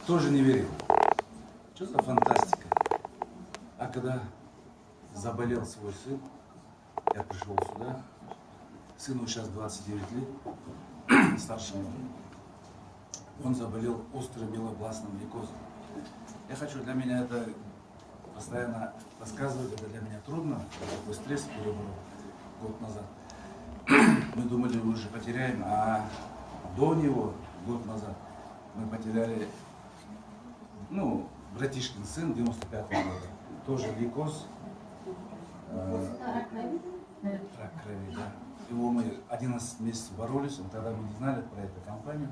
тоже не верил. Что за фантастика? А когда заболел свой сын, я пришел сюда, сыну сейчас 29 лет, старшему. Он заболел острым мелобластным лейкозом. Я хочу, для меня это постоянно рассказывать, это для меня трудно, такой стресс переборол год назад. Мы думали, мы уже потеряем, а до него, год назад, мы потеряли, братишкин сын 95-го года, тоже лейкоз, рак крови, да. Его мы 11 месяцев боролись, тогда мы не знали про эту компанию,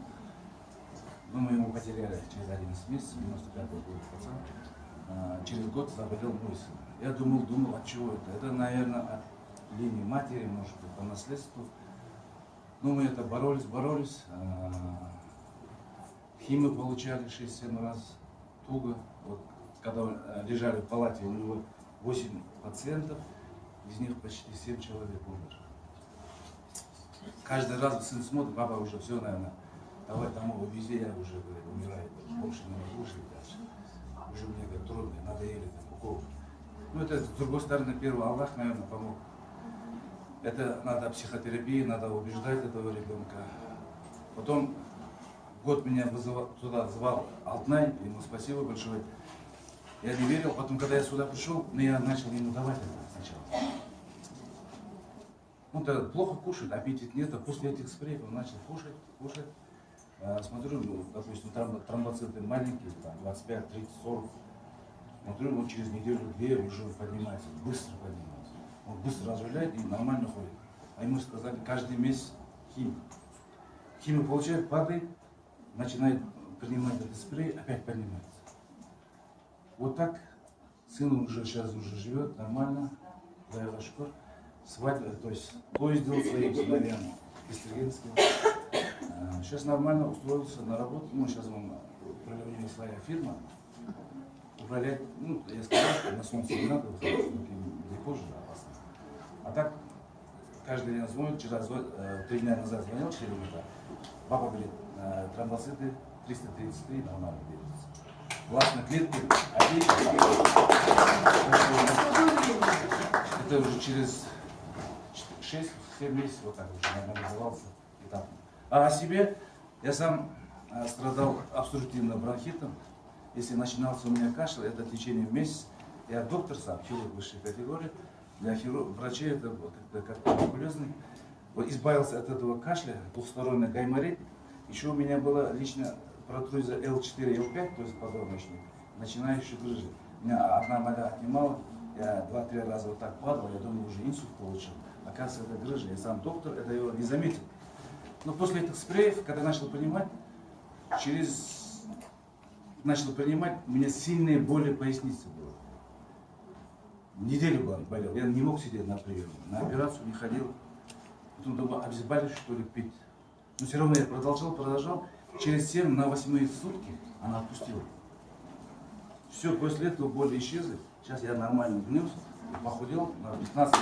но мы его потеряли через 11 месяцев, 95-го года пацан. Через год заболел мой сын. Я думал, от чего это? Это, наверное, от линии матери, может быть, по наследству. Но мы это боролись. Химию получали 6-7 раз, туго. Вот, когда лежали в палате, у него 8 пациентов, из них почти 7 человек умер. Каждый раз сын смотрит, папа уже все, наверное, давай тому увези, я уже умираю, больше не могу жить дальше. Уже мне говорят, трудно, надоели укол. Это, с другой стороны, первый Аллах, наверное, помог. Это надо психотерапии, надо убеждать этого ребенка. Потом год меня туда звал Алтнай, ему спасибо большое. Я не верил, потом, когда я сюда пришел, я начал ему давать это сначала. Он-то плохо кушает, аппетит нет, а после этих спреев он начал кушать. Смотрю, допустим, тромбоциты маленькие, там 25, 30, 40. Смотрю, он через неделю-две уже поднимается, быстро поднимается. Он быстро оживляет и нормально ходит. А ему сказали, каждый месяц химию. Химию получает, падает, начинает принимать этот спрей, опять поднимается. Вот так сын уже сейчас живет нормально, дай шкур. Свадьба, то есть поездил своим сыновьям Кистергенским. Сейчас нормально устроился на работу. Сейчас у него своя фирма. Управлять, я сказал, что на солнце не надо, где позже опасно. А так, каждый день звонит, вчера 3 дня назад звонил, 4 минуты. Папа говорит, тромбоциты 333 нормально двигаются. Властные клетки, отлично. Это уже через 6-7 месяцев вот так уже нормализовался этапно. А о себе я сам страдал обструктивным бронхитом. Если начинался у меня кашель, это в течение месяца. Я доктор сам, хирург высшей категории. Для врачей это как туберкулезный. Вот избавился от этого кашля, двухсторонний гайморит. Еще у меня была лично протрузия L4, L5, то есть позвоночник, начинающая грыжа. Меня одна нога отнимала, я 2-3 раза вот так падал, я думал, уже инсульт получил. Оказывается, это грыжа. Я сам доктор, это его не заметил. Но после этих спреев, когда начал понимать, у меня сильные боли поясницы было. Неделю болел, я не мог сидеть на приеме, на операцию не ходил. Потом думал, обезболивающее что ли пить. Но все равно я продолжал. Через 7 на 8 сутки она отпустила. Все, после этого боли исчезли. Сейчас я нормально гнился, похудел на 15-20.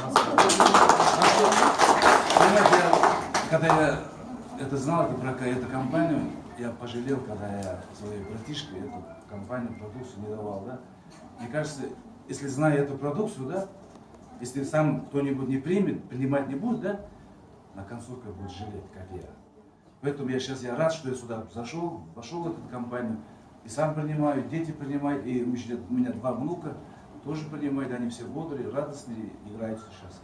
Когда я это знал, про эту компанию, я пожалел, когда я своей братишке эту компанию, продукцию не давал, да. Мне кажется, если зная эту продукцию, да, если сам кто-нибудь не примет, принимать не будет, да, на концовке будет жалеть, как я. Поэтому я рад, что я сюда вошел в эту компанию, и сам принимаю, дети принимают, и у меня 2 внука тоже принимают, они все бодрые, радостные, играют сейчас.